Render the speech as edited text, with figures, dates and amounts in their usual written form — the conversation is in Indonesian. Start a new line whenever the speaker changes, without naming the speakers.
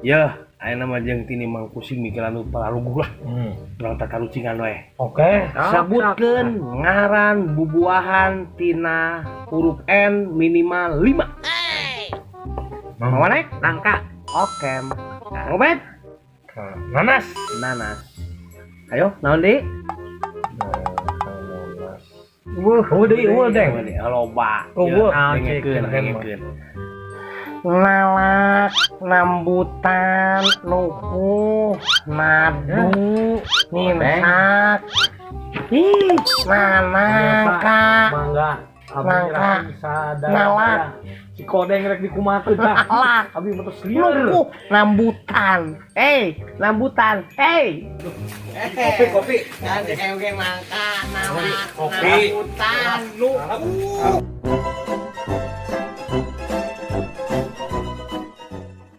Ya, ayeuna mah jeung tini mang pusing mikiran nu paralugu lah. Urang teh karucingan we.
Oke.
Sabutkeun ngaran bubuahan tina huruf N minimal 5. Mau naik?
Nangka.
Oke. Ngobet?
Nanas.
Nanas. Ayo, naon di?
Deng.
Loba.
Loba.
Dengekeun. Lalak, rambutan, lukuh, madu, nimsak, nangka,
Mangga.
nalak,
Si kodeng rek dikumakeun tah.
alak,
Abi mah tos lieur.
lukuh, rambutan, rambutan,
Kopi. Jangan kayak nangka, nalak,
Kopi.
rambutan, lukuh.